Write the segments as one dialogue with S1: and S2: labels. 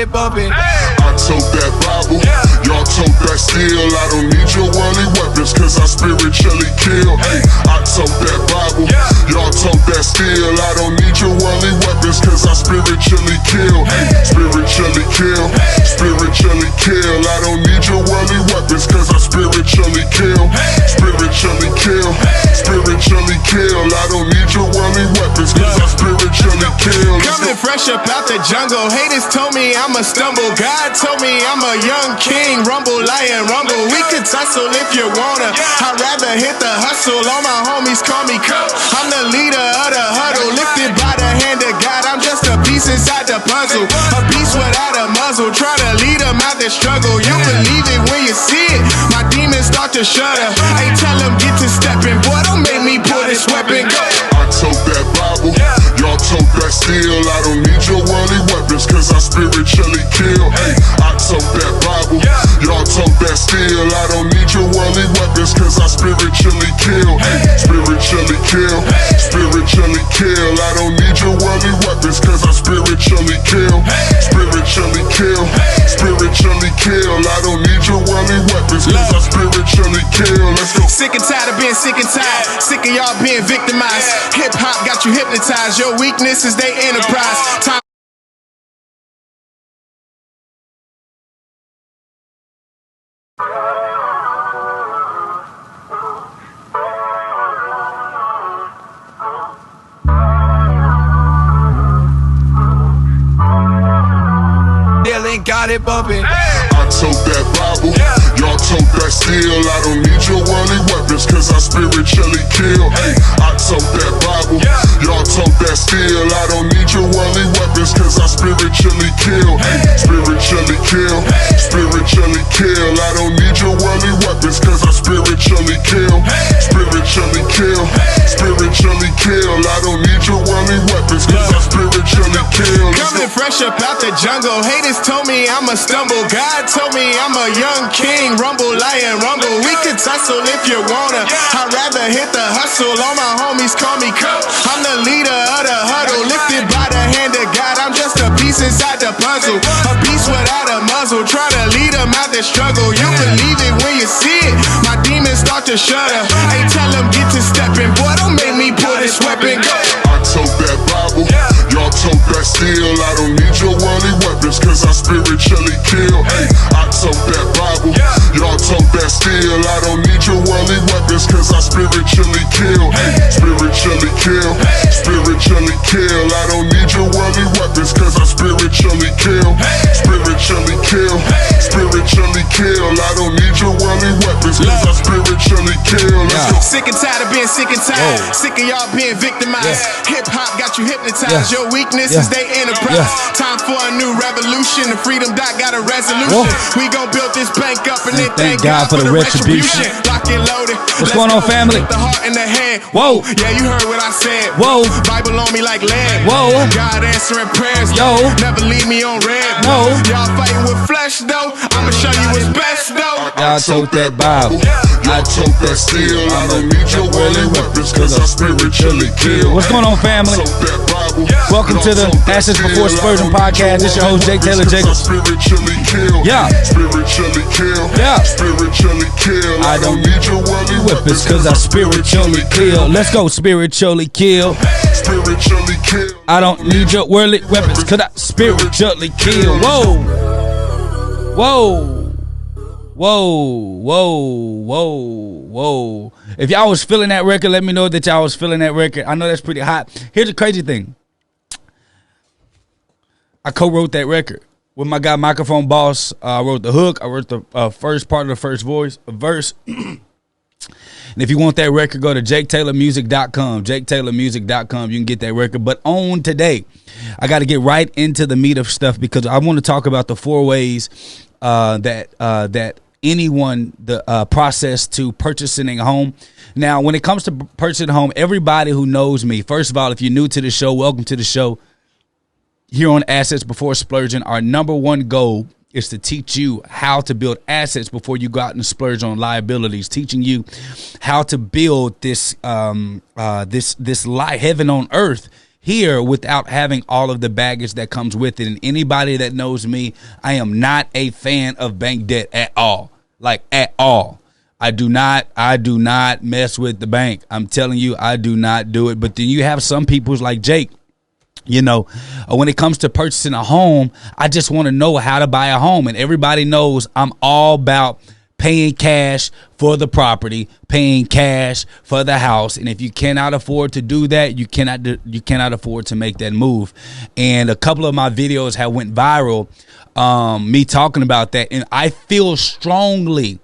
S1: it bumping.
S2: I tote that Bible, y'all tote that steel. I don't need your worldly weapons, cause I spiritually kill. I tote that Bible, y'all tote that steel. I don't need your worldly weapons, cause I spiritually kill. Spiritually kill, spiritually kill. I don't need your worldly weapons, cause I spiritually kill. Spiritually kill, spiritually kill. I don't need your worldly weapons, cause I spiritually kill.
S3: Coming fresh up out the jungle, haters told me I'ma stumble. God told me I'm a young king, rumble, lion, rumble. We could tussle if you wanna, I'd rather hit the hustle. All my homies call me Cup, I'm the leader of the huddle. Lifted by the hand of God, I'm just a piece inside the puzzle. A piece without a muzzle, try to lead them out the struggle. You believe it when you see it, my demons start to shudder. Hey, tell them get to stepping, boy, don't make me pull this weapon. Go.
S2: I tote that Bible, y'all tote that steel. I don't need your worldly weapons, cause I spiritually kill. I tote that Bible, y'all tote that steel. I don't need your worldly weapons, cause I spiritually kill. Spiritually kill, spiritually kill. I don't need your worldly weapons, cause I spiritually kill. Spiritually kill, spiritually kill. I don't need your worldly weapons, cause I spiritually kill. Let's go.
S3: Sick and tired of being sick and tired, sick of y'all being victimized. Hip hop got you hypnotized, your weakness is they enterprise. Time
S1: Dylan got it bumping.
S2: I tote that Bible, y'all tote that steel. I don't need your worldly weapons, cause I spiritually kill. I tote that Bible, y'all tote that steel. I don't need your worldly weapons, cause I spiritually kill. Spiritually kill, spiritually kill. I don't need your worldly weapons, cause I spiritually kill. Spiritually kill, spiritually kill. I don't need your worldly weapons, cause I spiritually kill.
S3: coming fresh up out the jungle, haters told me I'ma stumble. God told me I'm a young king, rumble, lion, rumble. We could tussle if you wanna, I'd rather hit the hustle. All my homies call me Cup, I'm the leader of the huddle. Lifted by the hand of God, I'm just a piece inside the puzzle. A piece without a muzzle, try to lead them out the struggle. You believe it when you see it, my demons start to shudder. Hey, tell them get to stepping, boy, don't make me pull this weapon. Go.
S2: I tote that Bible, y'all tote that steel. I don't need your worldly weapons, cause I spiritually kill. I tote that Bible, y'all tote that steel. I don't need your worldly weapons, cause I spiritually kill. Spiritually kill, spiritually kill. I don't need your worldly weapons, cause I spiritually kill. Spiritually kill, spiritually kill. I don't need your worldly weapons, cause I spiritually kill. Let's go.
S3: Sick and tired of being sick and tired, sick of y'all being victimized. Hip hop got you hypnotized, your weakness is they enterprise. Time for a new revolution, the freedom dot got a resolution. We gon' build this bank up and then thank God for the retribution. Lock and loaded.
S4: What's going on, family?
S3: The heart in the head.
S4: Whoa.
S3: Yeah, you heard what I said.
S4: Whoa.
S3: Bible on me like lead.
S4: Whoa.
S3: God answering prayers.
S4: Yo.
S3: Never leave me on red.
S4: No.
S3: Y'all fighting with flesh though. I'ma show you what's best though.
S4: Y'all tote that Bible,
S2: y'all tote that steel. I don't need your worldly weapons, cause I spiritually kill.
S4: What's going on, family? Welcome to the Assets Before Spurgeon podcast. This your host, Tayler Jacobs. Yeah.
S2: Spiritually kill.
S4: Yeah.
S2: Spiritually kill.
S4: I don't need your worldly weapons, cause I spiritually kill. Let's go, spiritually kill.
S2: Spiritually kill.
S4: I don't need your worldly weapons, cause I spiritually kill. Whoa. Whoa. Whoa, whoa, whoa, whoa. If y'all was feeling that record, let me know that y'all was feeling that record. I know that's pretty hot. Here's the crazy thing. I co-wrote that record with my guy, Microphone Boss. I wrote the hook. I wrote the first part of the first verse. And if you want that record, go to JakeTaylorMusic.com. JakeTaylorMusic.com. You can get that record. But on today, I got to get right into the meat of stuff because I want to talk about the 4 ways that anyone the process to purchasing a home. Now, when it comes to purchasing a home, everybody who knows me, first of all, if you're new to the show, welcome to the show. Here on Assets Before Splurging, our number one goal is to teach you how to build assets before you go out and splurge on liabilities, teaching you how to build this life, heaven on earth here without having all of the baggage that comes with it. And anybody that knows me, I am not a fan of bank debt at all. Like at all. I do not mess with the bank. I'm telling you, I do not do it. But then you have some people like Jake. You know, when it comes to purchasing a home, I just want to know how to buy a home. And everybody knows I'm all about paying cash for the property, paying cash for the house. And if you cannot afford to do that, you cannot afford to make that move. And a couple of my videos have went viral, me talking about that. And I feel strongly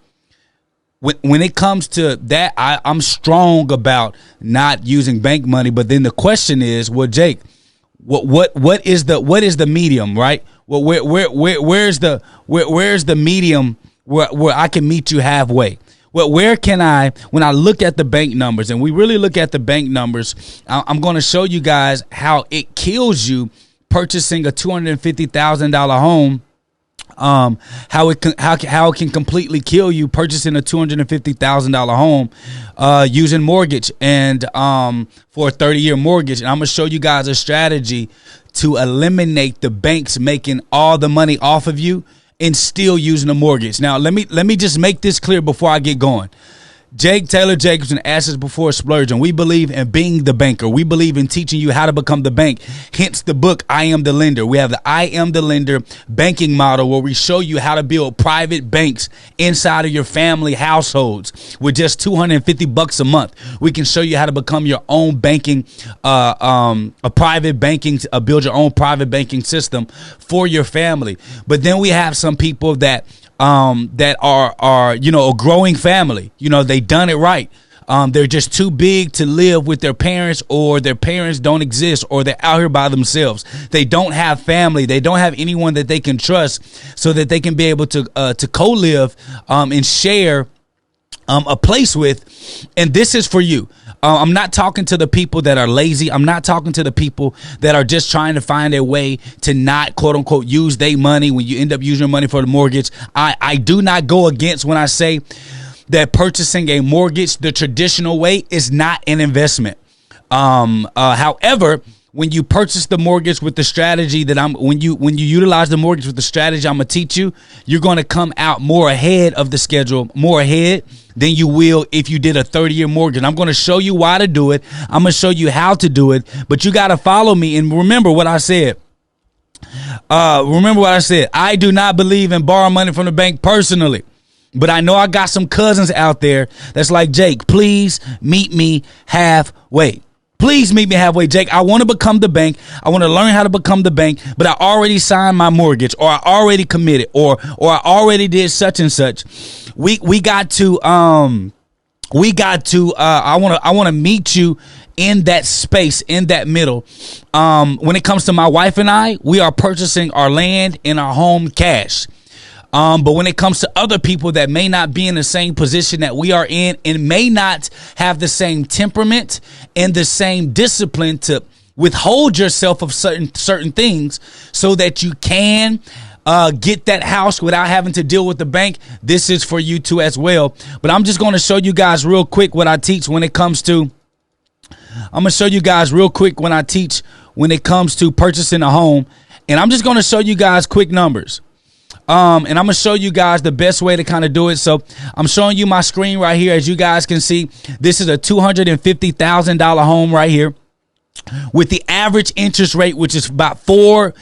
S4: when it comes to that, I'm strong about not using bank money. But then the question is, well, Jake, what is the medium, right? Well, where's the medium where I can meet you halfway? Well, where can I, when I look at the bank numbers, and we really look at the bank numbers, I'm going to show you guys how it kills you purchasing a $250,000 home. How it can completely kill you purchasing a $250,000 home using mortgage and for a 30-year mortgage. And I'm gonna show you guys a strategy to eliminate the banks making all the money off of you and still using a mortgage. Now let me just make this clear before I get going. Tayler Jacobs and Assets Before Splurging. We believe in being the banker. We believe in teaching you how to become the bank. Hence the book, I Am the Lender. We have the I Am the Lender banking model where we show you how to build private banks inside of your family households with just $250 a month. We can show you how to become your own banking, build your own private banking system for your family. But then we have some people that are a growing family. They done it right. They're just too big to live with their parents, or their parents don't exist, or they're out here by themselves. They don't have family. They don't have anyone that they can trust so that they can be able to co-live and share a place with. And this is for you. I'm not talking to the people that are lazy. I'm not talking to the people that are just trying to find a way to not, quote unquote, use their money when you end up using your money for the mortgage. I do not go against when I say that purchasing a mortgage the traditional way is not an investment. However, when you purchase the mortgage with the strategy that when you utilize the mortgage with the strategy I'm gonna teach you, you're gonna come out more ahead of the schedule, more ahead than you will if you did a 30-year mortgage. I'm gonna show you why to do it. I'm gonna show you how to do it, but you gotta follow me and remember what I said. I do not believe in borrowing money from the bank personally. But I know I got some cousins out there that's like, Jake, please meet me halfway. Please meet me halfway, Jake. I want to become the bank. I want to learn how to become the bank, but I already signed my mortgage, or I already committed, or I already did such and such. I want to meet you in that space, in that middle. When it comes to my wife and I, we are purchasing our land and our home cash. But when it comes to other people that may not be in the same position that we are in and may not have the same temperament and the same discipline to withhold yourself of certain things so that you can get that house without having to deal with the bank, this is for you too as well. But I'm just going to show you guys real quick what I teach when it comes to purchasing a home. And I'm just going to show you guys quick numbers. And I'm going to show you guys the best way to kind of do it. So I'm showing you my screen right here. As you guys can see, this is a $250,000 home right here with the average interest rate, which is about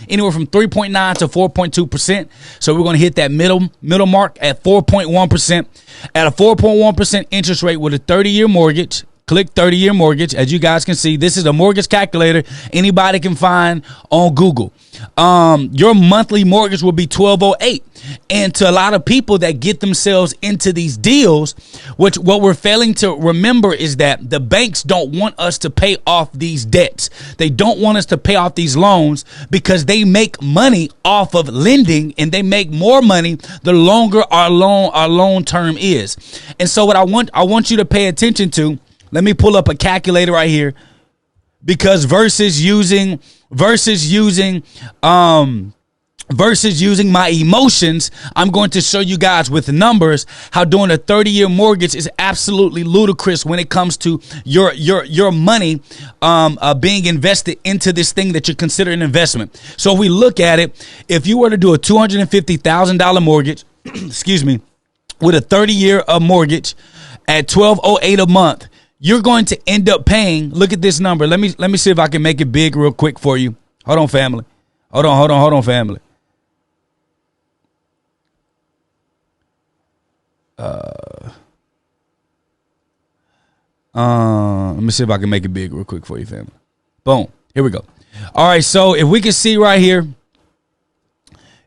S4: anywhere from 3.9 to 4.2%. So we're going to hit that middle mark at 4.1%. At a 4.1% interest rate with a 30-year mortgage. Click 30-year mortgage. As you guys can see, this is a mortgage calculator anybody can find on Google. Your monthly mortgage will be $1,208. And to a lot of people that get themselves into these deals, what we're failing to remember is that the banks don't want us to pay off these debts. They don't want us to pay off these loans because they make money off of lending, and they make more money the longer our loan term is. And so what I want you to pay attention to, let me pull up a calculator right here, because versus using versus using my emotions, I'm going to show you guys with numbers how doing a 30-year mortgage is absolutely ludicrous when it comes to your money being invested into this thing that you consider an investment. So if we look at it, if you were to do a $250,000 mortgage, excuse me, with a 30-year mortgage at $1,208 a month, you're going to end up paying. Look at this number. Let me see if I can make it big real quick for you. Hold on, family. Hold on, family. Let me see if I can make it big real quick for you, family. Boom. Here we go. All right. So if we can see right here,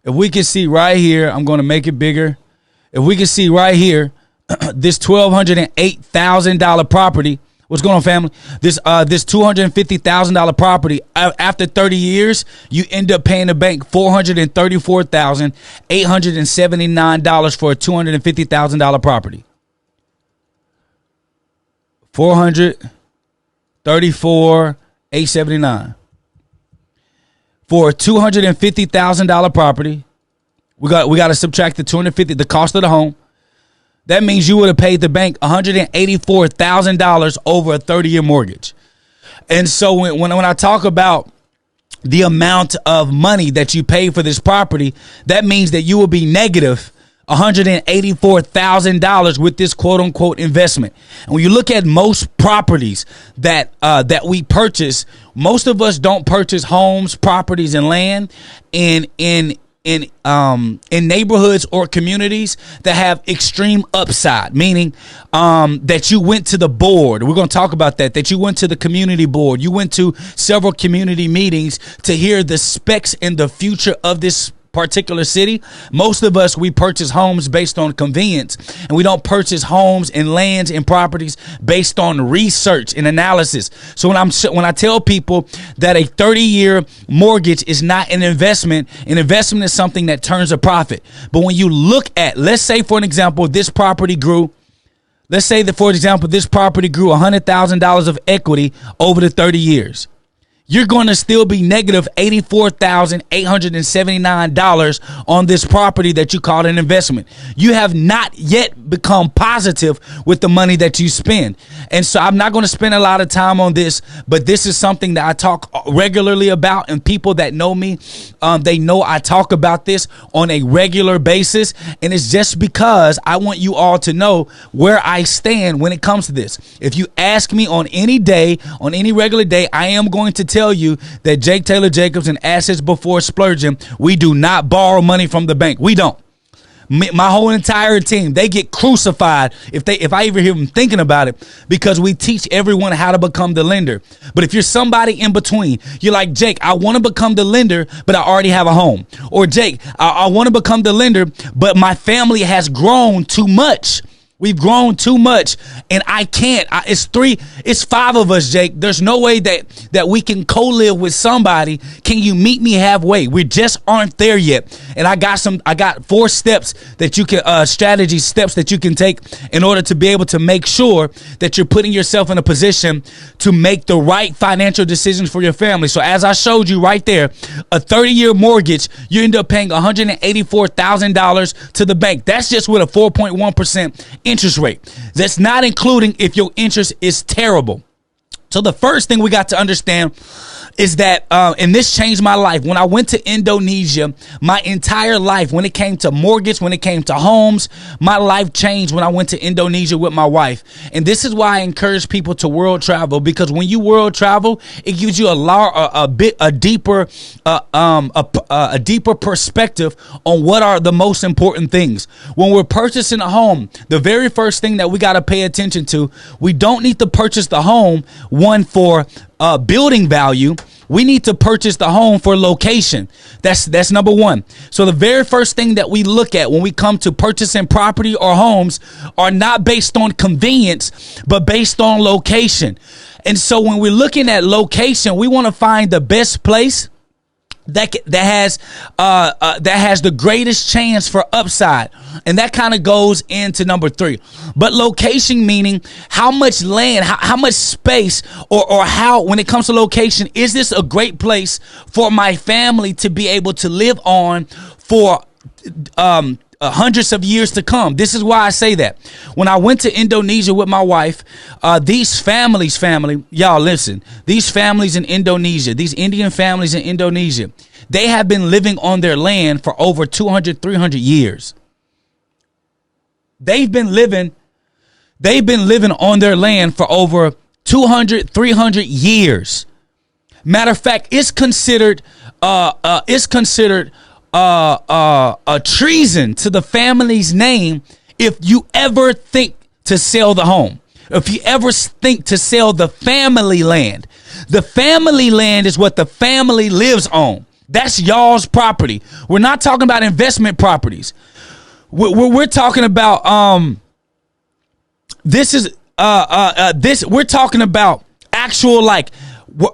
S4: I'm going to make it bigger. If we can see right here, this $1,208,000 property. What's going on, family? This $250,000 property, after 30 years, you end up paying the bank $434,879 for a $250,000 property. $434,879 for a $250,000 property. We got to subtract the $250,000, the cost of the home. That means you would have paid the bank $184,000 over a 30-year mortgage. And so when I talk about the amount of money that you pay for this property, that means that you will be negative $184,000 with this quote unquote investment. And when you look at most properties that we purchase, most of us don't purchase homes, properties, and land in neighborhoods or communities that have extreme upside, meaning that you went to the board. We're going to talk about that you went to the community board. You went to several community meetings to hear the specs and the future of this particular city. Most of us, we purchase homes based on convenience, and we don't purchase homes and lands and properties based on research and analysis. So when I tell people that a 30-year mortgage is not an investment is something that turns a profit. But when you look at, let's say for an example, this property grew $100,000 of equity over the 30 years. You're going to still be negative $84,879 on this property that you call an investment. You have not yet become positive with the money that you spend. And so I'm not going to spend a lot of time on this, but this is something that I talk regularly about, and people that know me, they know I talk about this on a regular basis. And it's just because I want you all to know where I stand when it comes to this. If you ask me on any day, on any regular day, I am going to tell you that Jake Tayler Jacobs and Assets Before Splurging, we do not borrow money from the bank. We don't. My whole entire team, they get crucified if I even hear them thinking about it, because we teach everyone how to become the lender. But if you're somebody in between, you're like, Jake, I want to become the lender, but I already have a home. Or Jake, I want to become the lender, but my family has grown too much. We've grown too much, and I can't. It's five of us, Jake. There's no way that we can co-live with somebody. Can you meet me halfway? We just aren't there yet. And I got 4 steps that you can, strategy steps that you can take in order to be able to make sure that you're putting yourself in a position to make the right financial decisions for your family. So as I showed you right there, a 30-year mortgage, you end up paying $184,000 to the bank. That's just with a 4.1% interest rate. That's not including if your interest is terrible. So the first thing we got to understand is that, and this changed my life. When I went to Indonesia, my entire life, when it came to mortgage, when it came to homes, my life changed when I went to Indonesia with my wife. And this is why I encourage people to world travel, because when you world travel, it gives you a deeper perspective on what are the most important things. When we're purchasing a home, the very first thing that we got to pay attention to, we don't need to purchase the home, one, for building value. We need to purchase the home for location. That's number one. So the very first thing that we look at when we come to purchasing property or homes are not based on convenience, but based on location. And so when we're looking at location, we want to find the best place that has the greatest chance for upside, and that kind of goes into number 3. But location, meaning how much land, how much space, or how, when it comes to location, is this a great place for my family to be able to live on for hundreds of years to come? This is why I say that. When I went to Indonesia with my wife, these families, y'all listen, these families in Indonesia, these Indian families in Indonesia, they have been living on their land for over 200, 300 years. They've been living on their land for over 200, 300 years. Matter of fact, it's considered a treason to the family's name if you ever think to sell the home. If you ever think to sell the family land. The family land is what the family lives on. That's y'all's property. We're not talking about investment properties. We're talking about we're talking about actual like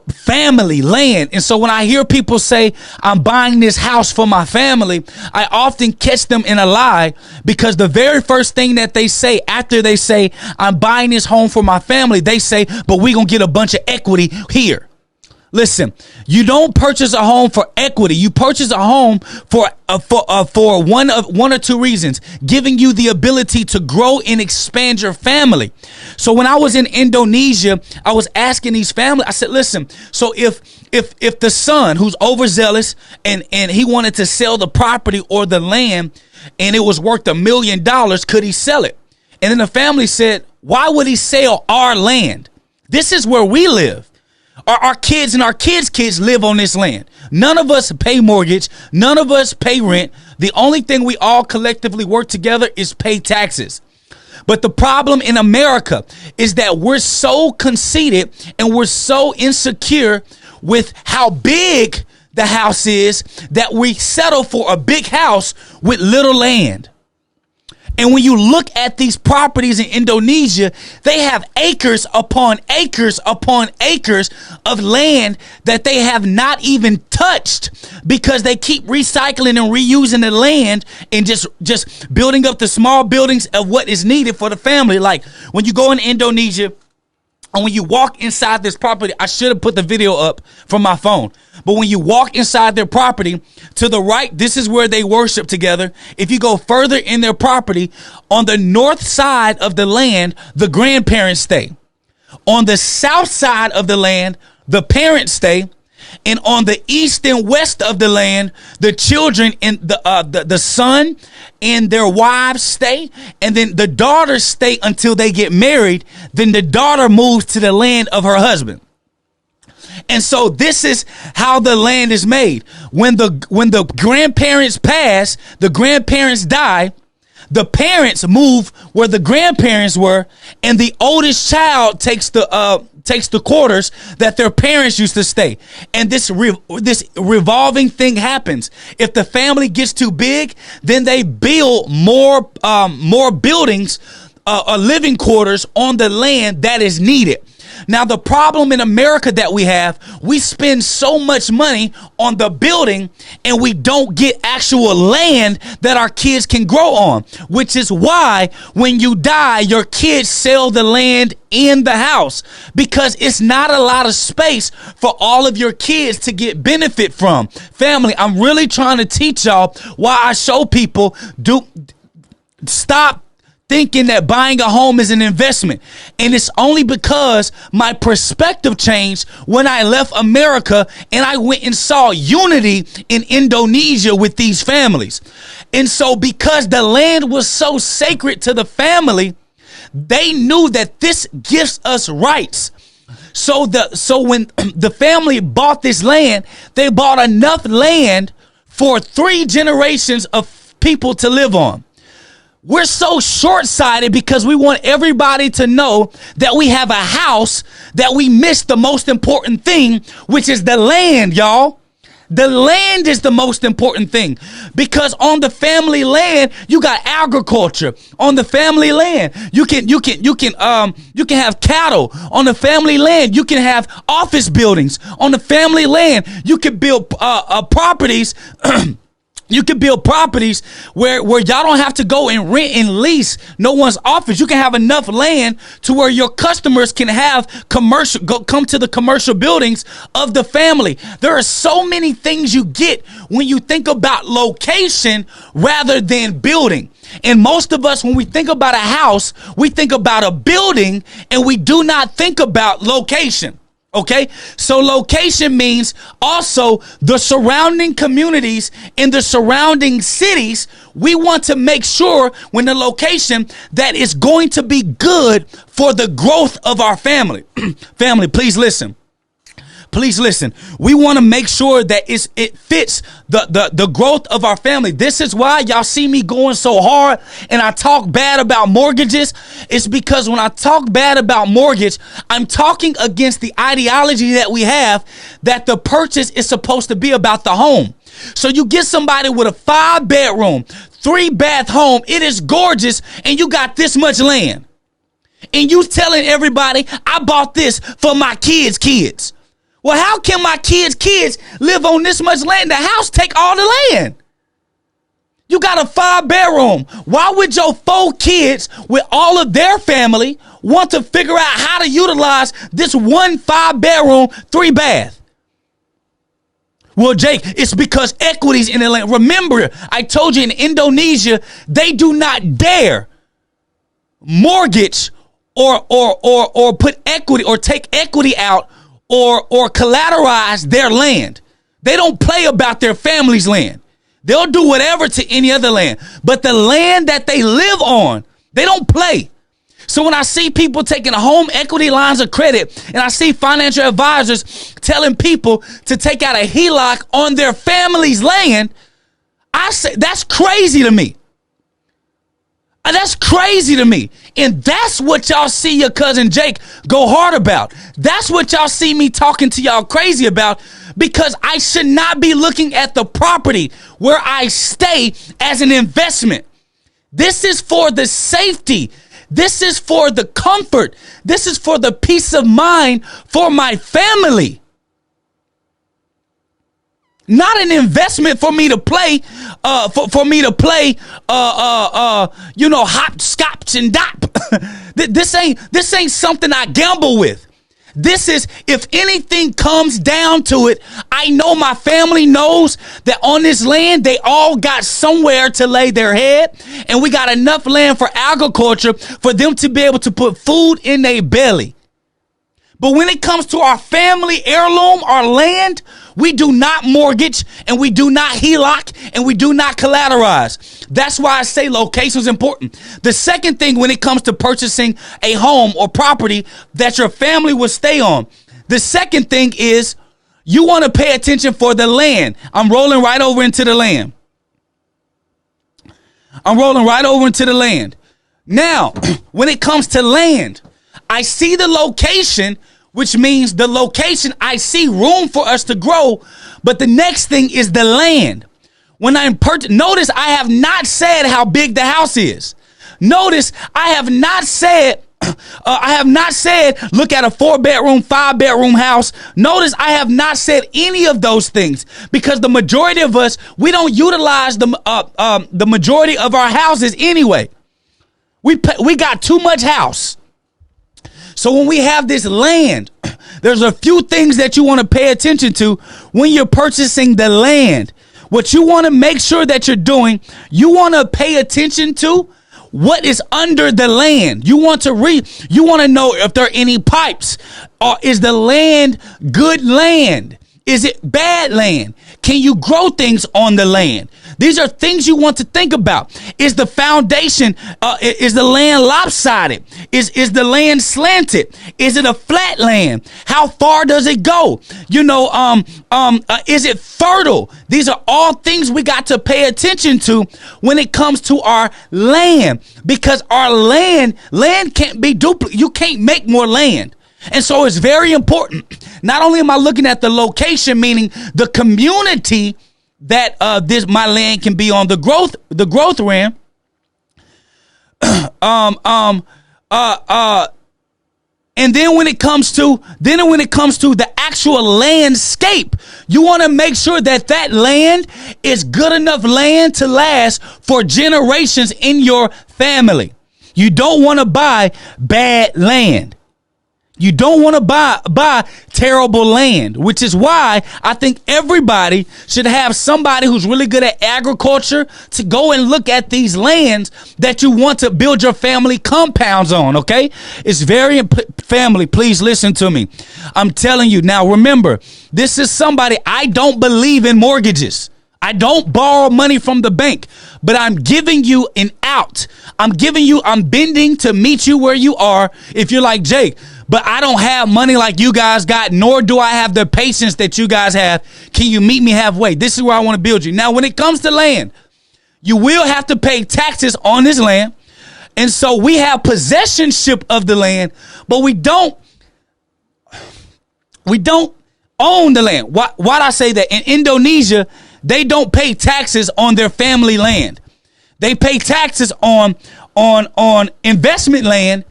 S4: family land. And so when I hear people say I'm buying this house for my family, I often catch them in a lie, because the very first thing that they say after they say I'm buying this home for my family, they say, but we're gonna get a bunch of equity here. Listen, you don't purchase a home for equity. You purchase a home for one or two reasons: giving you the ability to grow and expand your family. So when I was in Indonesia, I was asking these families, I said, listen, so if the son who's overzealous and he wanted to sell the property or the land and it was worth $1 million, could he sell it? And then the family said, why would he sell our land? This is where we live. Our kids and our kids' live on this land. None of us pay mortgage. None of us pay rent. The only thing we all collectively work together is pay taxes. But the problem in America is that we're so conceited and we're so insecure with how big the house is that we settle for a big house with little land. And when you look at these properties in Indonesia, they have acres upon acres upon acres of land that they have not even touched, because they keep recycling and reusing the land and just building up the small buildings of what is needed for the family. Like when you go in Indonesia, and when you walk inside this property, I should have put the video up from my phone. But when you walk inside their property, to the right, this is where they worship together. If you go further in their property, on the north side of the land, the grandparents stay. On the south side of the land, the parents stay. And on the east and west of the land, the children and the son and their wives stay. And then the daughters stay until they get married. Then the daughter moves to the land of her husband. And so this is how the land is made. When the grandparents pass, the grandparents die, the parents move where the grandparents were, and the oldest child takes the quarters that their parents used to stay. And this revolving thing happens. If the family gets too big, then they build more buildings, living quarters on the land that is needed. Now, the problem in America that we spend so much money on the building and we don't get actual land that our kids can grow on, which is why when you die, your kids sell the land in the house, because it's not a lot of space for all of your kids to get benefit from. Family, I'm really trying to teach y'all why I show people stop thinking that buying a home is an investment. And it's only because my perspective changed when I left America and I went and saw unity in Indonesia with these families. And so because the land was so sacred to the family, they knew that this gives us rights. So when the family bought this land, they bought enough land for 3 generations of people to live on. We're so short-sighted because we want everybody to know that we have a house, that we missed the most important thing, which is the land, y'all. The land is the most important thing, because on the family land you got agriculture. On the family land you can have cattle. On the family land you can have office buildings. On the family land you can build properties. You can build properties where y'all don't have to go and rent and lease no one's office. You can have enough land to where your customers can have come to the commercial buildings of the family. There are so many things you get when you think about location rather than building. And most of us, when we think about a house, we think about a building, and we do not think about location. Okay, so location means also the surrounding communities in the surrounding cities. We want to make sure when the location that is going to be good for the growth of our family. Family, please listen. Please listen. We want to make sure that it fits the growth of our family. This is why y'all see me going so hard and I talk bad about mortgages. It's because when I talk bad about mortgage, I'm talking against the ideology that we have that the purchase is supposed to be about the home. So you get somebody with a 5-bedroom, 3-bath home. It is gorgeous, and you got this much land. And you telling everybody, I bought this for my kids. Well, how can my kids live on this much land? The house take all the land. You got a 5-bedroom. Why would your 4 kids with all of their family want to figure out how to utilize this one 5-bedroom, 3-bath? Well, Jake, it's because equity's in the land. Remember, I told you in Indonesia, they do not dare mortgage or put equity or take equity out or collateralize their land. They don't play about their family's land. They'll do whatever to any other land. But the land that they live on, they don't play. So when I see people taking home equity lines of credit, and I see financial advisors telling people to take out a HELOC on their family's land, I say that's crazy to me. That's crazy to me. And that's what y'all see your cousin Jake go hard about. That's what y'all see me talking to y'all crazy about, because I should not be looking at the property where I stay as an investment. This is for the safety. This is for the comfort. This is for the peace of mind for my family. Not an investment for me to play, hopscotch and dop. This ain't something I gamble with. This is, if anything comes down to it, I know my family knows that on this land, they all got somewhere to lay their head. And we got enough land for agriculture for them to be able to put food in their belly. But when it comes to our family heirloom, our land, we do not mortgage, and we do not HELOC, and we do not collateralize. That's why I say location is important. The second thing when it comes to purchasing a home or property that your family will stay on, the second thing is you want to pay attention for the land. I'm rolling right over into the land. Now, when it comes to land, I see the location, which means the location, I see room for us to grow. But the next thing is the land. When I'm notice I have not said how big the house is. Notice I have not said look at a 4-bedroom, 5-bedroom house. Notice I have not said any of those things, because the majority of us, we don't utilize the majority of our houses anyway. We got too much house. So when we have this land, there's a few things that you want to pay attention to when you're purchasing the land. What you want to make sure that you're doing, you want to pay attention to what is under the land. You want to know if there are any pipes. Or is the land good land? Is it bad land? Can you grow things on the land? These are things you want to think about. Is the foundation, is the land lopsided? Is the land slanted? Is it a flat land? How far does it go? Is it fertile? These are all things we got to pay attention to when it comes to our land, because our land can't be duplicated. You can't make more land. And so it's very important. Not only am I looking at the location, meaning the community that my land can be on, the growth RAM. And then when it comes to the actual landscape, you want to make sure that land is good enough land to last for generations in your family. You don't want to buy bad land. You don't want to buy terrible land, which is why I think everybody should have somebody who's really good at agriculture to go and look at these lands that you want to build your family compounds on, okay? It's very family, please listen to me. I'm telling you. Now, remember, this is somebody, I don't believe in mortgages. I don't borrow money from the bank, but I'm giving you an out. I'm bending to meet you where you are. If you're like, Jake, but I don't have money like you guys got, nor do I have the patience that you guys have. Can you meet me halfway? This is where I want to build you. Now, when it comes to land, you will have to pay taxes on this land. And so we have possessionship of the land, but we don't own the land. Why'd I say that? In Indonesia, they don't pay taxes on their family land. They pay taxes on investment land,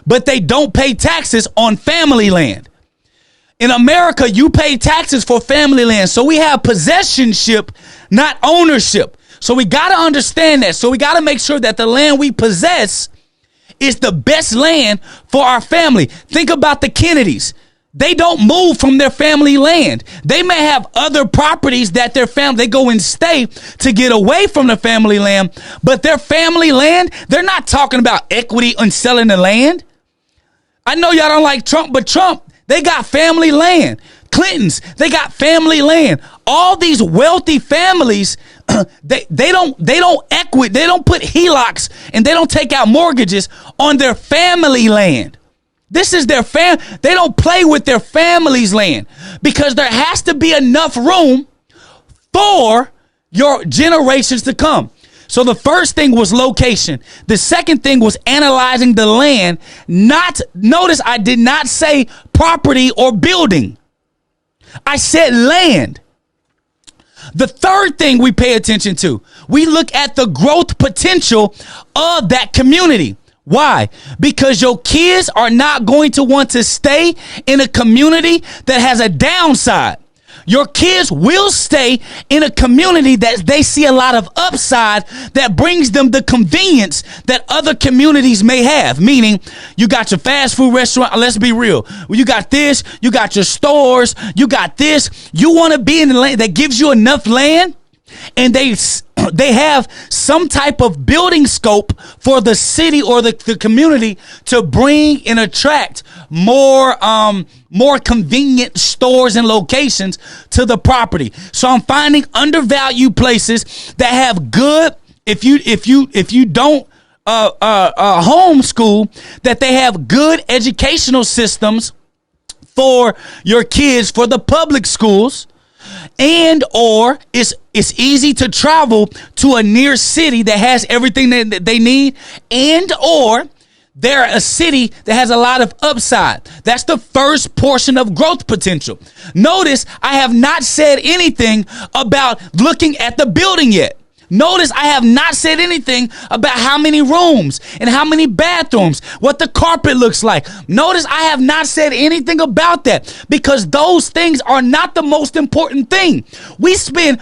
S4: but they don't pay taxes on family land. In America, you pay taxes for family land. So we have possessionship, not ownership. So we got to understand that. So we got to make sure that the land we possess is the best land for our family. Think about the Kennedys. They don't move from their family land. They may have other properties that their family, they go and stay to get away from the family land, but their family land, they're not talking about equity on selling the land. I know y'all don't like Trump, but Trump, they got family land. Clintons, they got family land. All these wealthy families, they don't put HELOCs and they don't take out mortgages on their family land. This is their they don't play with their family's land because there has to be enough room for your generations to come. So the first thing was location. The second thing was analyzing the land. Notice I did not say property or building. I said land. The third thing we pay attention to, we look at the growth potential of that community. Why? Because your kids are not going to want to stay in a community that has a downside. Your kids will stay in a community that they see a lot of upside that brings them the convenience that other communities may have. Meaning, you got your fast food restaurant. Let's be real. You got this. You got your stores. You got this. You want to be in the land that gives you enough land, and they have some type of building scope for the city or the community to bring and attract more convenient stores and locations to the property. So I'm finding undervalued places that have good, if you don't homeschool, that they have good educational systems for your kids, for the public schools. And or it's easy to travel to a near city that has everything that they need, and or they're a city that has a lot of upside. That's the first portion of growth potential. Notice I have not said anything about looking at the building yet. Notice I have not said anything about how many rooms and how many bathrooms, what the carpet looks like. Notice I have not said anything about that because those things are not the most important thing. We spend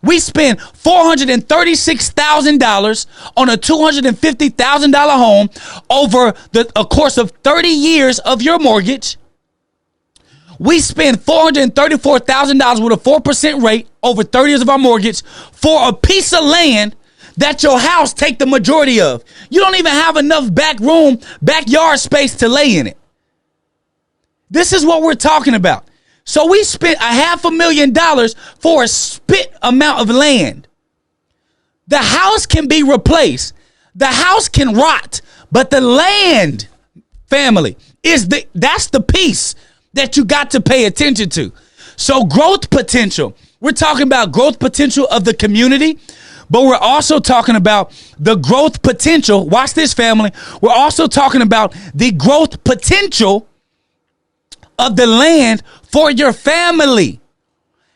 S4: $436,000 on a $250,000 home over a course of 30 years of your mortgage. We spend $434,000 with a 4% rate over 30 years of our mortgage for a piece of land that your house take the majority of. You don't even have enough backyard space to lay in it. This is what we're talking about. So we spent $500,000 for a spit amount of land. The house can be replaced. The house can rot, but the land, family, that's the piece that you got to pay attention to. So growth potential. We're talking about growth potential of the community, but we're also talking about the growth potential. Watch this, family. We're also talking about the growth potential of the land for your family.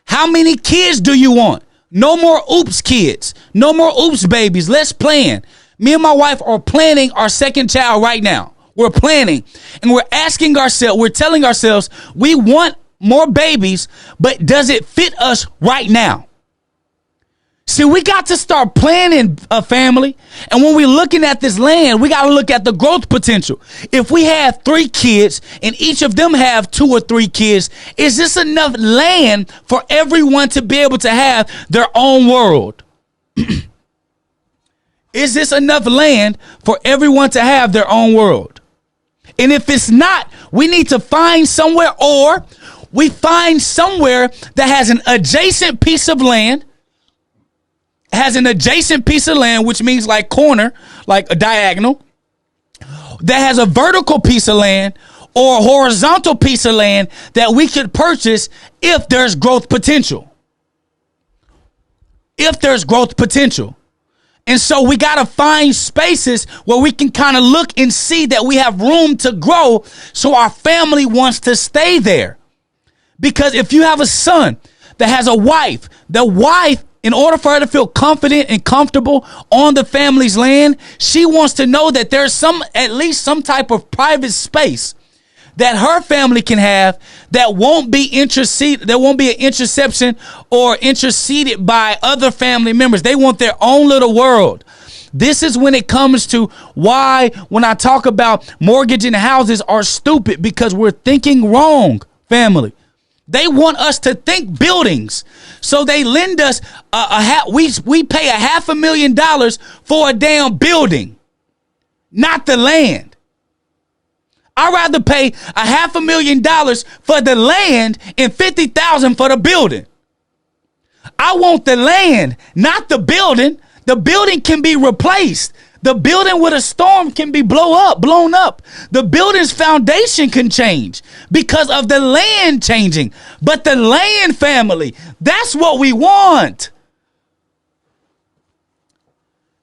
S4: How many kids do you want? No more oops kids. No more oops babies. Let's plan. Me and my wife are planning our second child right now. We're planning and we're asking ourselves, we're telling ourselves we want more babies, but does it fit us right now? See, we got to start planning a family. And when we're looking at this land, we got to look at the growth potential. If we have 3 kids and each of them have 2 or 3 kids, is this enough land for everyone to be able to have their own world? Is this enough land for everyone to have their own world? And if it's not, we need to find somewhere, or we find somewhere that has an adjacent piece of land, which means like corner, like a diagonal, that has a vertical piece of land or a horizontal piece of land that we could purchase if there's growth potential. And so we got to find spaces where we can kind of look and see that we have room to grow, so our family wants to stay there. Because if you have a son that has a wife, the wife, in order for her to feel confident and comfortable on the family's land, she wants to know that there's at least some type of private space that her family can have that won't be an interception or interceded by other family members. They want their own little world. This is when it comes to why when I talk about mortgaging houses are stupid, because we're thinking wrong, family. They want us to think buildings. So they lend us we pay $500,000 for a damn building, not the land. I'd rather pay $500,000 for the land and $50,000 for the building. I want the land, not the building. The building can be replaced. The building with a storm can be blown up. The building's foundation can change because of the land changing. But the land, family, that's what we want.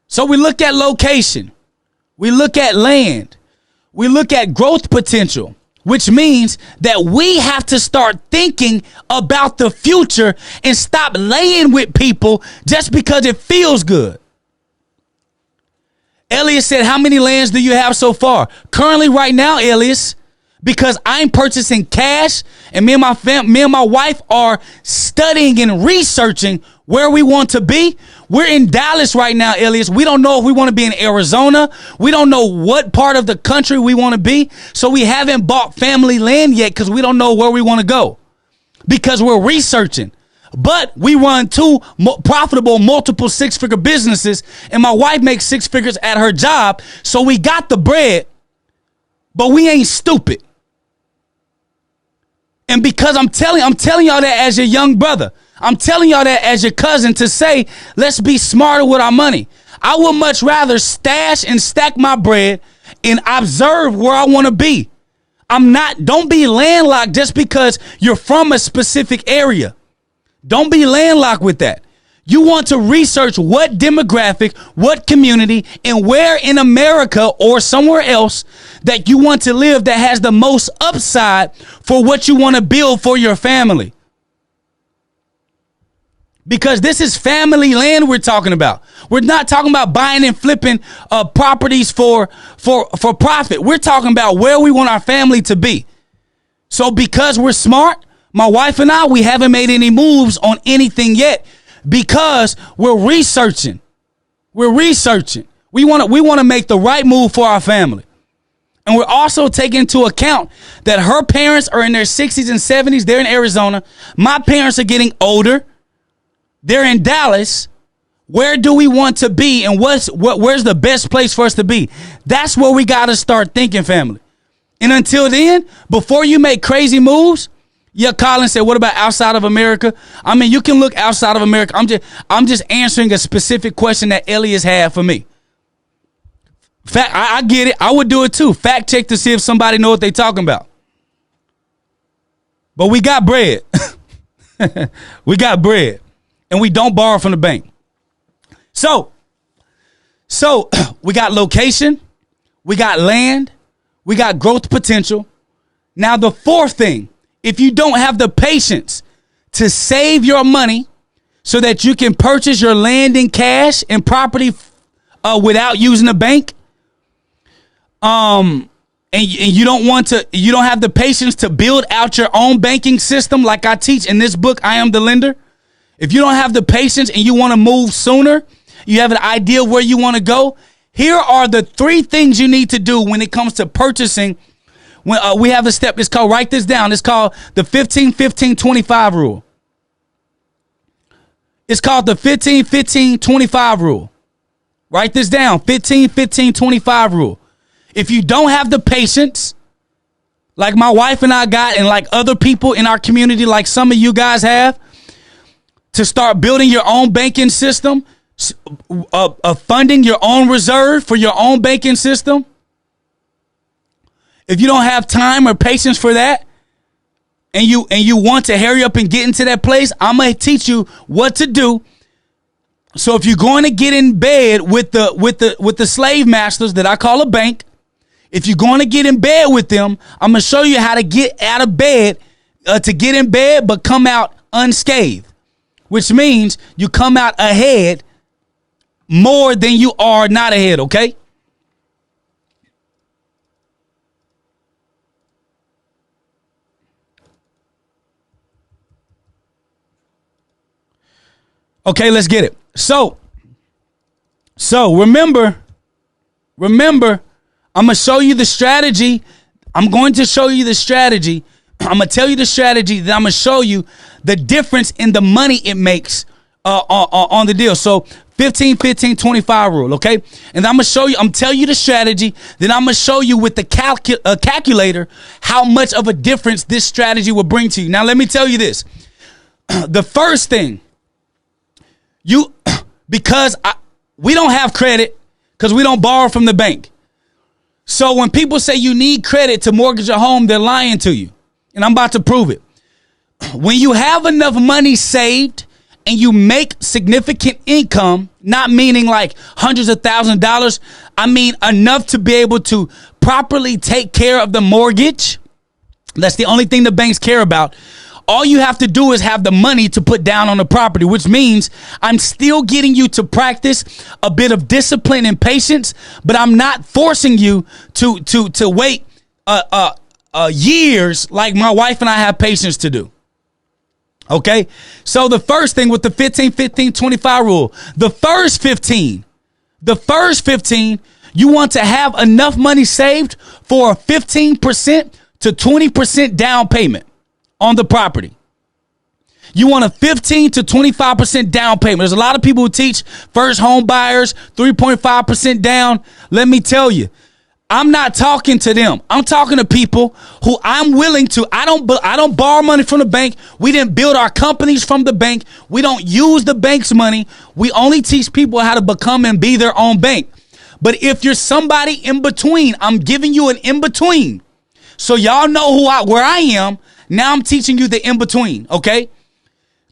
S4: So we look at location. We look at land. We look at growth potential, which means that we have to start thinking about the future and stop laying with people just because it feels good. Elias said, how many lands do you have so far? Currently right now, Elias, because I'm purchasing cash and me and my wife are studying and researching where we want to be. We're in Dallas right now, Elias. We don't know if we want to be in Arizona. We don't know what part of the country we want to be. So we haven't bought family land yet because we don't know where we want to go, because we're researching. But we run 2 profitable multiple 6-figure businesses, and my wife makes 6 figures at her job. So we got the bread, but we ain't stupid. And because I'm telling y'all that as your young brother, I'm telling y'all that as your cousin, to say, let's be smarter with our money. I would much rather stash and stack my bread and observe where I want to be. Don't be landlocked just because you're from a specific area. Don't be landlocked with that. You want to research what demographic, what community, and where in America or somewhere else that you want to live that has the most upside for what you want to build for your family. Because this is family land we're talking about. We're not talking about buying and flipping properties for profit. We're talking about where we want our family to be. So because we're smart, my wife and I, we haven't made any moves on anything yet because we're researching. We want to make the right move for our family. And we're also taking into account that her parents are in their 60s and 70s. They're in Arizona. My parents are getting older. They're in Dallas. Where do we want to be, and where's the best place for us to be? That's where we got to start thinking, family. And until then, before you make crazy moves, yeah, Colin said, what about outside of America? I mean, you can look outside of America. I'm just answering a specific question that Elias had for me. Fact, I get it. I would do it too. Fact check to see if somebody know what they talking about. But we got bread. We got bread. And we don't borrow from the bank. So we got location, we got land, we got growth potential. Now the fourth thing if you don't have the patience to save your money so that you can purchase your land in cash and property without using a bank, and you don't have the patience to build out your own banking system like I teach in this book, I Am the Lender. If you don't have the patience and you want to move sooner, you have an idea where you want to go, here are the 3 things you need to do when it comes to purchasing. When we have a step, it's called, write this down, it's called the 15-15-25 rule. It's called the 15-15-25 rule. Write this down, 15-15-25 rule. If you don't have the patience, like my wife and I got, and like other people in our community, like some of you guys have, to start building your own banking system, funding your own reserve for your own banking system, if you don't have time or patience for that, and you want to hurry up and get into that place, I'm going to teach you what to do. So if you're going to get in bed with the slave masters that I call a bank, if you're going to get in bed with them, I'm going to show you how to get out of bed, to get in bed but come out unscathed, which means you come out ahead more than you are not ahead, okay? Okay, let's get it. So remember, I'm going to show you the strategy. I'm going to show you the strategy. I'm going to tell you the strategy. Then I'm going to show you the difference in the money it makes on the deal. So 15-15-25 rule, okay? And I'm going to show you, I'm telling you the strategy. Then I'm going to show you with the calculator how much of a difference this strategy will bring to you. Now, let me tell you this. The first thing, we don't have credit because we don't borrow from the bank. So when people say you need credit to mortgage a home, they're lying to you. And I'm about to prove it. When you have enough money saved and you make significant income, not meaning like hundreds of thousands of dollars, I mean enough to be able to properly take care of the mortgage. That's the only thing the banks care about. All you have to do is have the money to put down on the property, which means I'm still getting you to practice a bit of discipline and patience, but I'm not forcing you to wait years like my wife and I have patience to do. Okay? So the first thing with the 15-15-25 rule, the first 15, you want to have enough money saved for a 15% to 20% down payment on the property. You want a 15 to 25% down payment. There's a lot of people who teach first home buyers 3.5% down. Let me tell you, I'm not talking to them. I'm talking to people who I'm willing to. I don't borrow money from the bank. We didn't build our companies from the bank. We don't use the bank's money. We only teach people how to become and be their own bank. But if you're somebody in between, I'm giving you an in between. So y'all know where I am. Now I'm teaching you the in between, okay?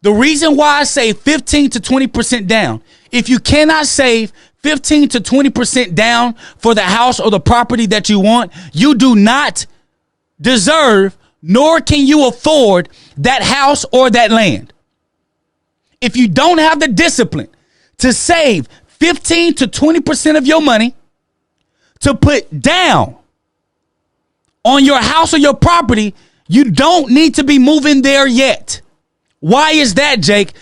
S4: The reason why I say 15 to 20% down, if you cannot save 15 to 20% down for the house or the property that you want, you do not deserve, nor can you afford that house or that land. If you don't have the discipline to save 15 to 20% of your money to put down on your house or your property, you don't need to be moving there yet. Why is that, Jake?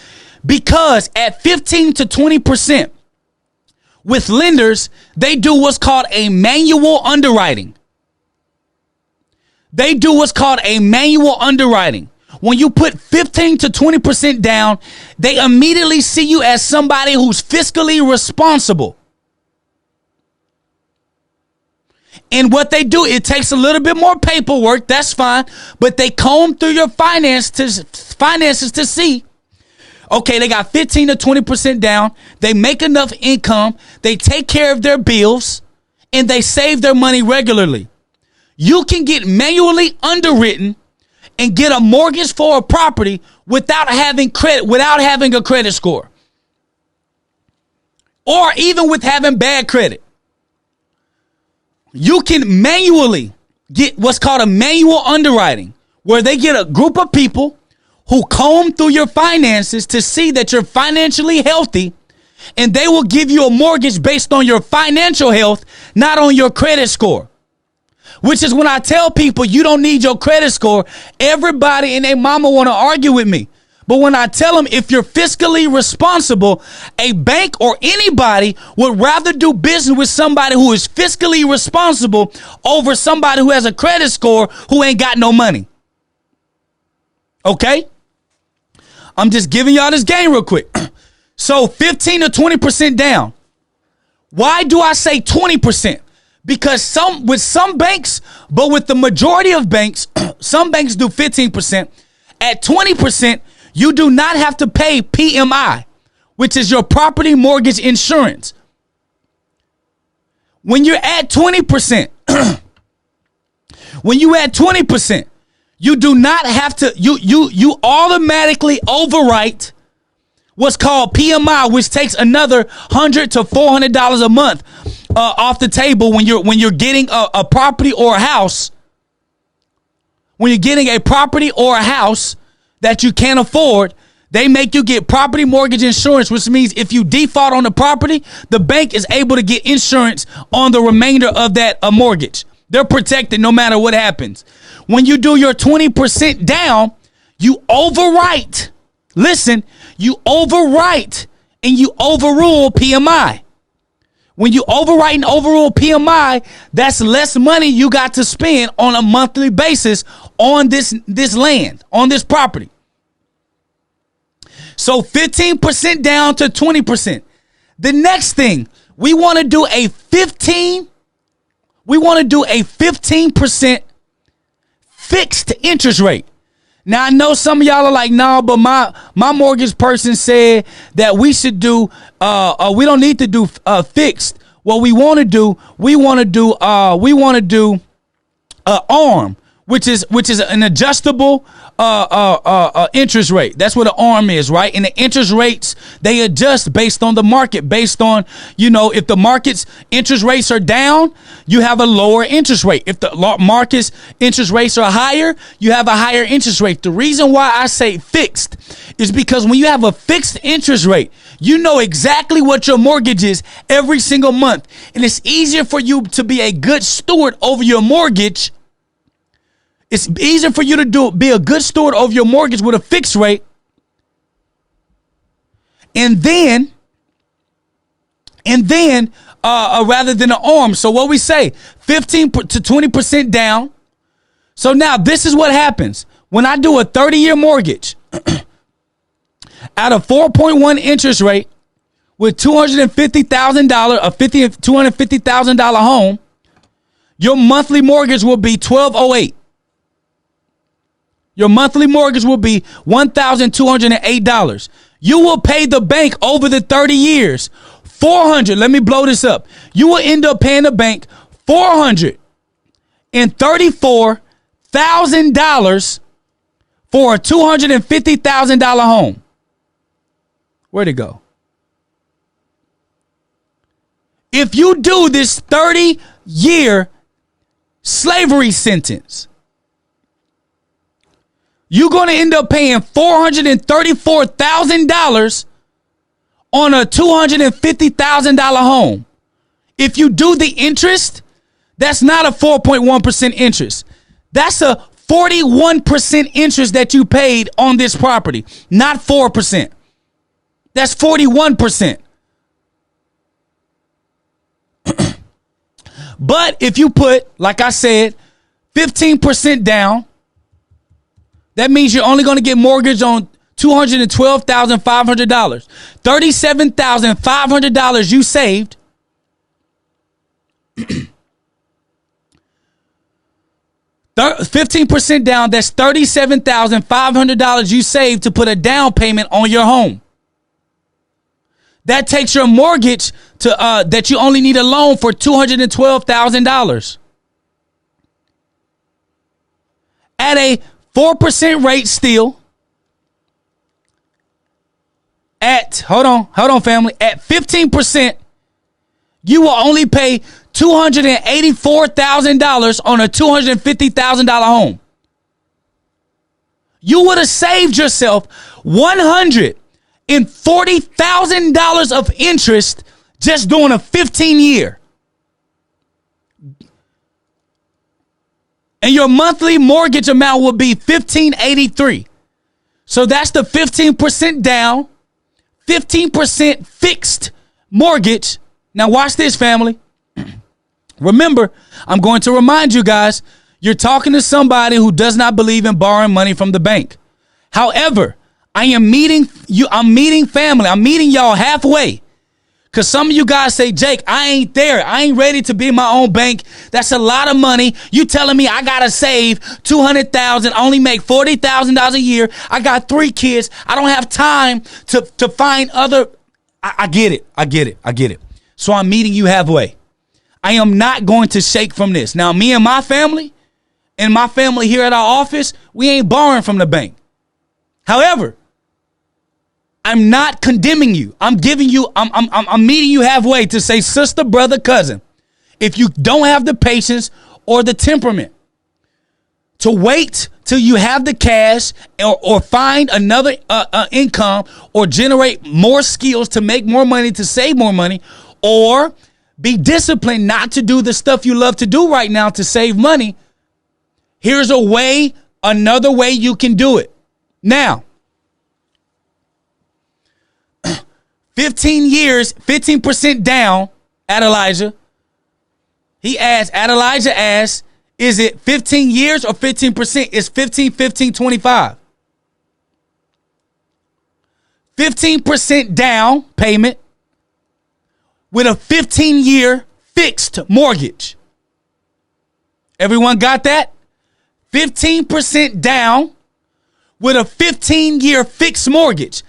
S4: Because at 15 to 20% with lenders, they do what's called a manual underwriting. When you put 15 to 20% down, they immediately see you as somebody who's fiscally responsible. And what they do, it takes a little bit more paperwork, that's fine, but they comb through your finances to see, okay, they got 15 to 20% down, they make enough income, they take care of their bills, and they save their money regularly. You can get manually underwritten and get a mortgage for a property without having a credit score, or even with having bad credit. You can manually get what's called a manual underwriting, where they get a group of people who comb through your finances to see that you're financially healthy, and they will give you a mortgage based on your financial health, not on your credit score. Which is when I tell people you don't need your credit score, everybody and their mama want to argue with me. But when I tell them if you're fiscally responsible, a bank or anybody would rather do business with somebody who is fiscally responsible over somebody who has a credit score who ain't got no money. Okay? I'm just giving y'all this game real quick. So 15 to 20% down. Why do I say 20%? Because with some banks, but with the majority of banks, some banks do 15%. At 20%, you do not have to pay PMI, which is your property mortgage insurance. When you're at 20%, when you add 20%, you do not have to, you automatically overwrite what's called PMI, which takes another $100 to $400 a month off the table when you're getting a property or a house. When you're getting a property or a house that you can't afford, they make you get property mortgage insurance, which means if you default on the property, the bank is able to get insurance on the remainder of that mortgage. They're protected no matter what happens. When you do your 20% down, you overwrite. Listen, you overwrite and you overrule PMI. When you overwrite and overrule PMI, that's less money you got to spend on a monthly basis on this land, on this property. So 15% down to 20%. The next thing, we want to do a 15% fixed interest rate. Now, I know some of y'all are like, no, but my mortgage person said that we should do, we don't need to do fixed. What we want to do, ARM, which is an adjustable interest rate. That's what an ARM is, right? And the interest rates, they adjust based on the market, based on, if the market's interest rates are down, you have a lower interest rate. If the market's interest rates are higher, you have a higher interest rate. The reason why I say fixed is because when you have a fixed interest rate, you know exactly what your mortgage is every single month. And it's easier for you to be a good steward over your mortgage. It's easier for you to be a good steward over your mortgage with a fixed rate. And then rather than an ARM. So what we say, 15 to 20% down. So now this is what happens. When I do a 30-year mortgage at a 4.1 interest rate with $250,000, a $250,000 home, your monthly mortgage will be $1,208. Your monthly mortgage will be $1,208. You will pay the bank over the 30 years $400. Let me blow this up. You will end up paying the bank $434,000 for a $250,000 home. Where'd it go? If you do this 30-year slavery sentence, you're going to end up paying $434,000 on a $250,000 home. If you do the interest, that's not a 4.1% interest. That's a 41% interest that you paid on this property, not 4%. That's 41%. But if you put, like I said, 15% down, that means you're only going to get mortgage on $212,500. $37,500 you saved. 15% down, that's $37,500 you saved to put a down payment on your home. That takes your mortgage to that you only need a loan for $212,000. At a 4% rate still. Hold on, family. At 15%, you will only pay $284,000 on a $250,000 home. you would have saved yourself $140,000 of interest just doing a 15-year. And your monthly mortgage amount would be $1,583. So that's the 15% down, 15% fixed mortgage. Now watch this, family. Remember, I'm going to remind you guys, you're talking to somebody who does not believe in borrowing money from the bank. However, I'm meeting family. I'm meeting y'all halfway. Because some of you guys say, Jake, I ain't there. I ain't ready to be my own bank. That's a lot of money. You telling me I got to save $200,000, only make $40,000 a year. I got 3 kids. I don't have time to find other. I get it. So I'm meeting you halfway. I am not going to shake from this. Now, me and my family here at our office, we ain't borrowing from the bank. However, I'm not condemning you. I'm meeting you halfway to say, sister, brother, cousin, if you don't have the patience or the temperament to wait till you have the cash or find another income or generate more skills to make more money, to save more money, or be disciplined not to do the stuff you love to do right now to save money, here's another way you can do it. Now, 15 years, 15% down, Adelijah. Adelijah asked, is it 15 years or 15%? It's 15, 15, 25. 15% down payment with a 15-year fixed mortgage. Everyone got that? 15% down with a 15-year fixed mortgage.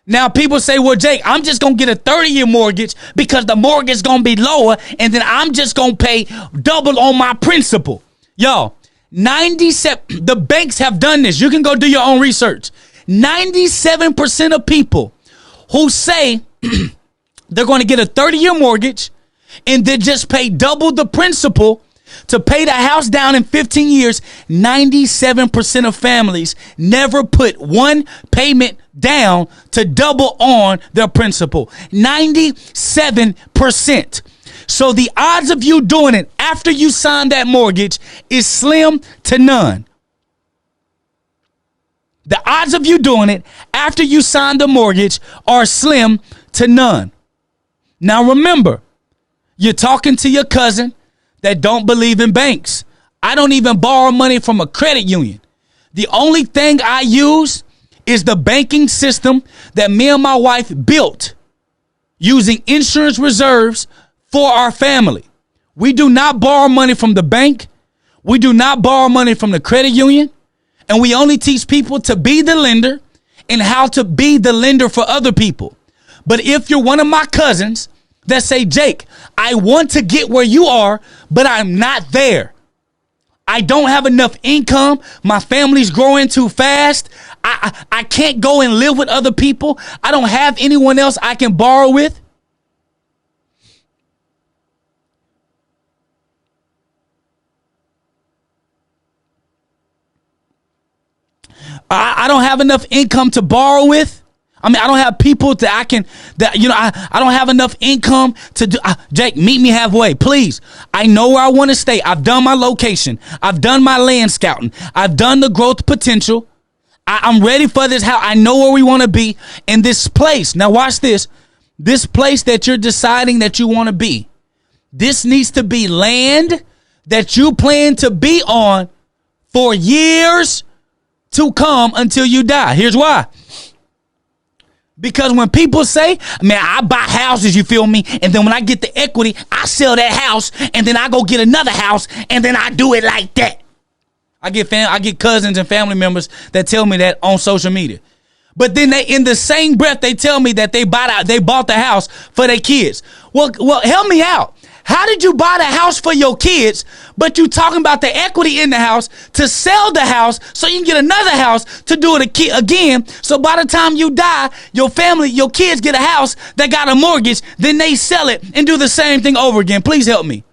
S4: Now, people say, well, Jake, I'm just going to get a 30-year mortgage because the mortgage is going to be lower, and then I'm just going to pay double on my principal. Y'all, 97, the banks have done this. You can go do your own research. 97% of people who say they're going to get a 30-year mortgage and then just pay double the principal to pay the house down in 15 years, 97% of families never put one payment down to double on their principal. 97%. So the odds of you doing it after you sign that mortgage is slim to none. The odds of you doing it after you sign the mortgage are slim to none. Now remember, you're talking to your cousin that don't believe in banks. I don't even borrow money from a credit union. The only thing I use is the banking system that me and my wife built using insurance reserves for our family. We do not borrow money from the bank. We do not borrow money from the credit union. And we only teach people to be the lender and how to be the lender for other people. But if you're one of my cousins that say, Jake, I want to get where you are, but I'm not there. I don't have enough income. My family's growing too fast. I can't go and live with other people. I don't have anyone else I can borrow with. I don't have enough income to borrow with. I mean, I don't have people I don't have enough income to do. Jake, meet me halfway, please. I know where I want to stay. I've done my location. I've done my land scouting. I've done the growth potential. I'm ready for this house. I know where we want to be in this place. Now watch this. This place that you're deciding that you want to be. This needs to be land that you plan to be on for years to come until you die. Here's why. Because when people say, man, I buy houses, you feel me? And then when I get the equity, I sell that house and then I go get another house and then I do it like that. I get cousins and family members that tell me that on social media. But then they, in the same breath, they tell me that they bought the house for their kids. Well, help me out. How did you buy the house for your kids, but you talking about the equity in the house to sell the house so you can get another house to do it again? So by the time you die, your family, your kids get a house that got a mortgage, then they sell it and do the same thing over again. Please help me.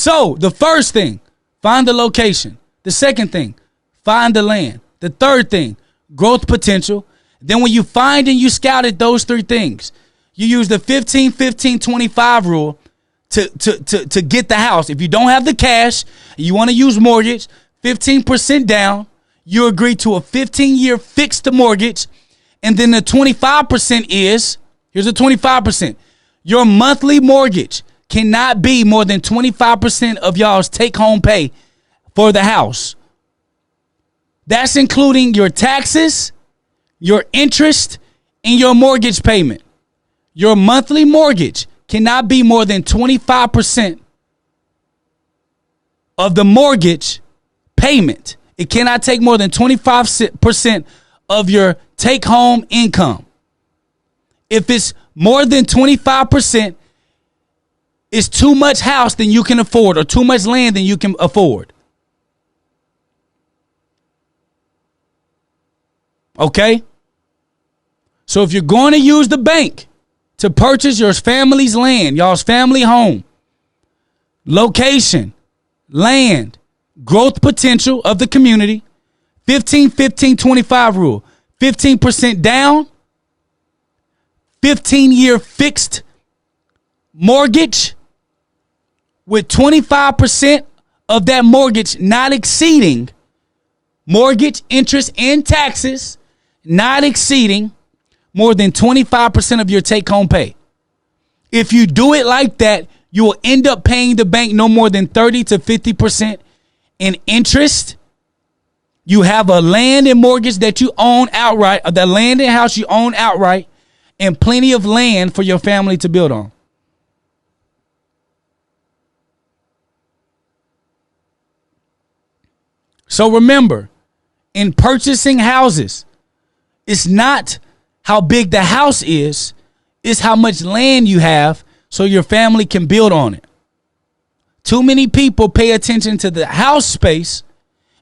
S4: So the first thing, find the location. The second thing, find the land. The third thing, growth potential. Then when you find and you scouted those three things, you use the 15-15-25 rule to get the house. If you don't have the cash, you want to use mortgage, 15% down, you agree to a 15-year fixed mortgage, and then the 25% is, here's the 25%. Your monthly mortgage cannot be more than 25% of y'all's take-home pay for the house. That's including your taxes, your interest, and your mortgage payment. Your monthly mortgage cannot be more than 25% of the mortgage payment. It cannot take more than 25% of your take-home income. If it's more than 25%, it's too much house than you can afford or too much land than you can afford. Okay? So if you're going to use the bank to purchase your family's land, y'all's family home, location, land, growth potential of the community, 15-15-25 rule, 15% down, 15-year fixed mortgage with 25% of that mortgage not exceeding mortgage, interest, and taxes, not exceeding more than 25% of your take-home pay. If you do it like that, you will end up paying the bank no more than 30 to 50% in interest. You have a land and mortgage that you own outright, or the land and house you own outright, and plenty of land for your family to build on. So remember, in purchasing houses, it's not how big the house is, it's how much land you have so your family can build on it. Too many people pay attention to the house space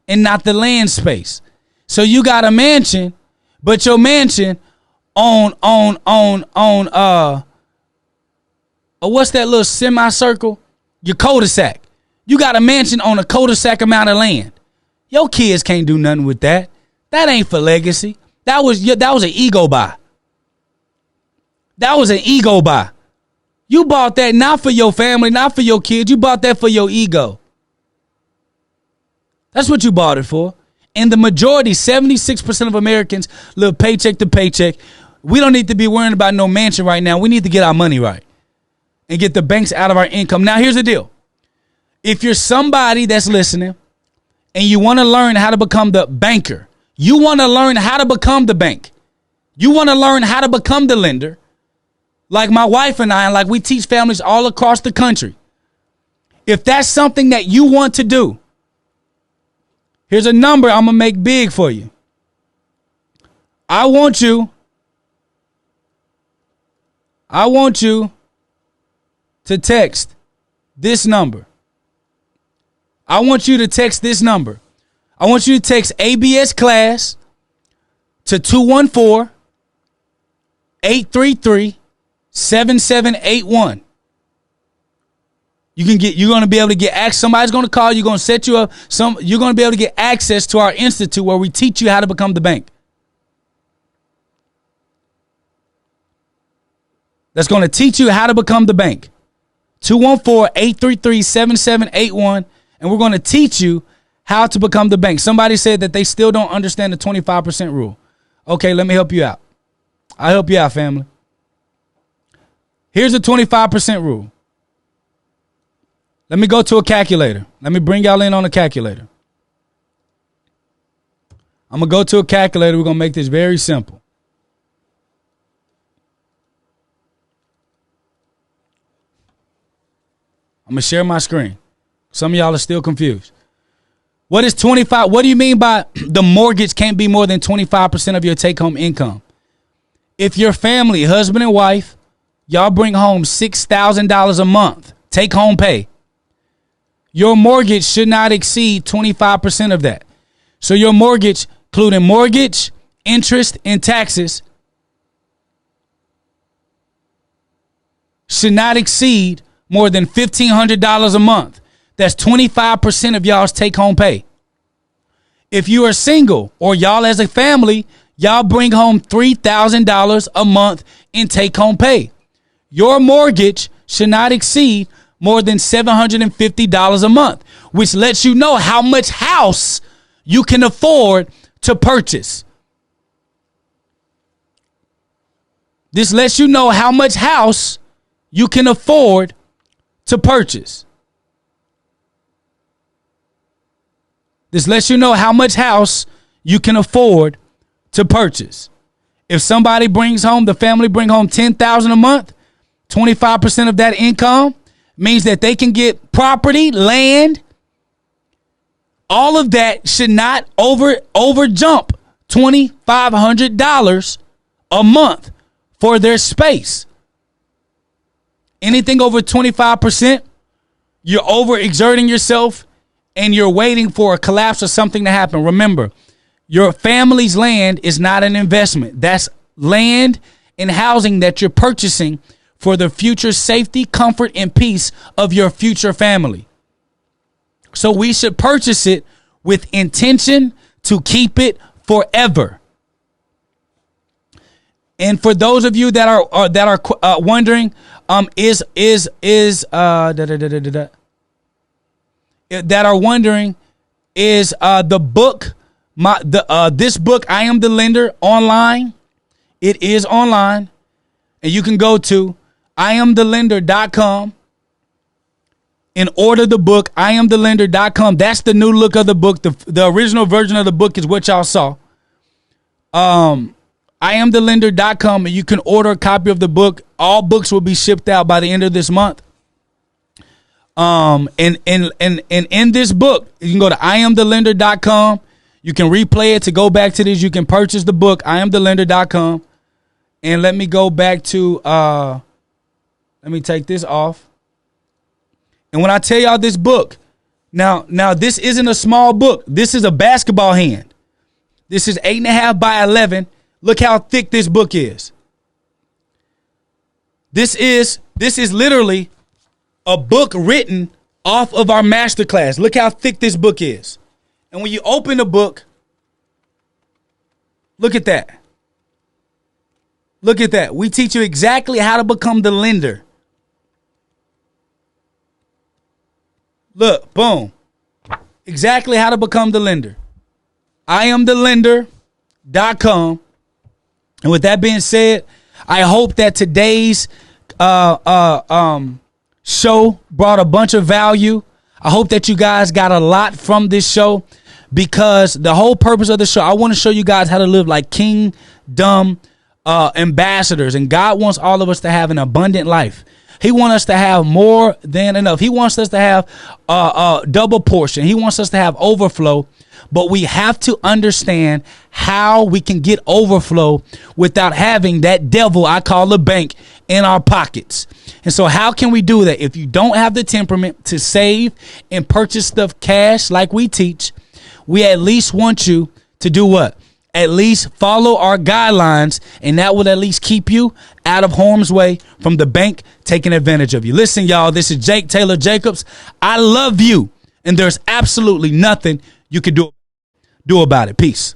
S4: and not the land space. So you got a mansion, but your mansion on what's that little semicircle? Your cul-de-sac. You got a mansion on a cul-de-sac amount of land. Your kids can't do nothing with that. That ain't for legacy. That was an ego buy. That was an ego buy. You bought that not for your family, not for your kids. You bought that for your ego. That's what you bought it for. And the majority, 76% of Americans live paycheck to paycheck. We don't need to be worrying about no mansion right now. We need to get our money right and get the banks out of our income. Now, here's the deal. If you're somebody that's listening and you want to learn how to become the banker, you want to learn how to become the bank, you want to learn how to become the lender, like my wife and I, and like we teach families all across the country. If that's something that you want to do, here's a number I'm going to make big for you. I want you to text this number. I want you to text this number. I want you to text ABS class to 214-833-7781. You're going to be able to get access. Somebody's going to call. You're going to set you up. You're going to be able to get access to our institute where we teach you how to become the bank. That's going to teach you how to become the bank. 214-833-7781. And we're going to teach you how to become the bank. Somebody said that they still don't understand the 25% rule. Okay, let me help you out. I'll help you out, family. Here's the 25% rule. Let me go to a calculator. Let me bring y'all in on a calculator. I'm going to go to a calculator. We're going to make this very simple. I'm going to share my screen. Some of y'all are still confused. What is 25? What do you mean by the mortgage can't be more than 25% of your take-home income? If your family, husband and wife, y'all bring home $6,000 a month, take-home pay, your mortgage should not exceed 25% of that. So your mortgage, including mortgage, interest, and taxes, should not exceed more than $1,500 a month. That's 25% of y'all's take-home pay. If you are single or y'all as a family, y'all bring home $3,000 a month in take-home pay. Your mortgage should not exceed more than $750 a month, which lets you know how much house you can afford to purchase. This lets you know how much house you can afford to purchase. This lets you know how much house you can afford to purchase. If somebody the family bring home $10,000 a month, 25% of that income means that they can get property, land. All of that should not over jump $2,500 a month for their space. Anything over 25%, you're overexerting yourself and you're waiting for a collapse or something to happen. Remember, your family's land is not an investment. That's land and housing that you're purchasing for the future safety, comfort, and peace of your future family. So we should purchase it with intention to keep it forever. And for those of you that are wondering, the book, this book, I Am the Lender, online. It is online, and you can go to IamTheLender.com and order the book. IamTheLender.com. That's the new look of the book. The original version of the book is what y'all saw. IamTheLender.com, and you can order a copy of the book. All books will be shipped out by the end of this month. And in this book, you can go to IamTheLender.com. You can replay it to go back to this. You can purchase the book, IamTheLender.com. And let me go back to, let me take this off. And when I tell y'all this book, now this isn't a small book. This is a basketball hand. This is 8.5 by 11. Look how thick this book is. This is literally a book written off of our masterclass. Look how thick this book is. And when you open the book, look at that. Look at that. We teach you exactly how to become the lender. Look, boom. Exactly how to become the lender. IamTheLender.com. And with that being said, I hope that today's show brought a bunch of value. I hope that you guys got a lot from this show, because the whole purpose of the show, I want to show you guys how to live like kingdom ambassadors. And God wants all of us to have an abundant life. He wants us to have more than enough. He wants us to have a double portion. He wants us to have overflow. But we have to understand how we can get overflow without having that devil I call the bank in our pockets. And so how can we do that? If you don't have the temperament to save and purchase stuff cash like we teach, we at least want you to do what? At least follow our guidelines, and that will at least keep you out of harm's way from the bank taking advantage of you. Listen, y'all, this is Tayler Jacobs. I love you, and there's absolutely nothing you can do about it. Peace.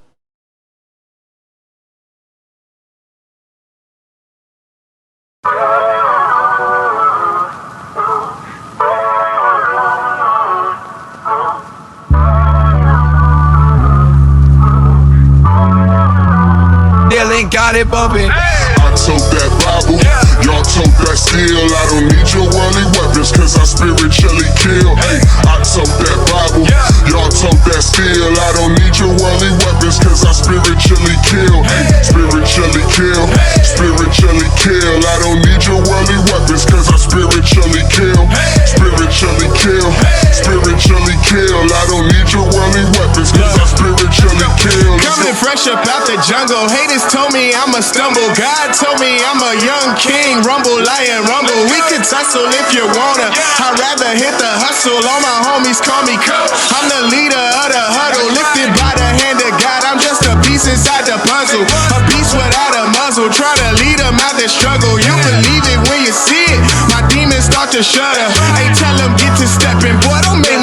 S1: Dylan got it bumping.
S2: I told that Bible, y'all told that steel. I don't need your worldly weapons, cause I spiritually kill. Hey, I told that Bible, y'all told that steel. I don't need your worldly weapons, cause I spiritually kill. Hey, spiritually kill, spiritually kill. I don't need your worldly weapons, cause I spiritually kill. Spiritually kill, spiritually kill. I don't need your worldly weapons, cause I spiritually kill.
S3: Coming fresh up out the jungle, haters told me I'ma stumble. God told me I'm a young king, rumble, lion, rumble. We could tussle if you wanna. I'd rather hit the hustle. All my homies call me Coach. I'm the leader of the huddle, lifted by the hand of God. I'm just a piece inside the puzzle, a piece without a muzzle. Try to lead them out the struggle. You believe it when you see it. My demons start to shudder. Hey, tell them get to stepping, boy. Don't make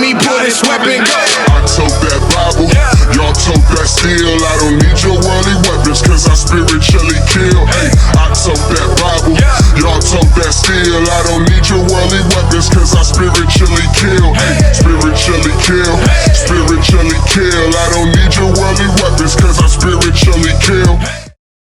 S3: greatest weapon. Go.
S2: I tote that Bible, y'all tote that steel. I don't need your worldly weapons, cause I spiritually kill. Hey, I tote that Bible, y'all tote that steel. I don't need your worldly weapons, cause I spiritually kill. Hey, spiritually kill, spiritually kill. I don't need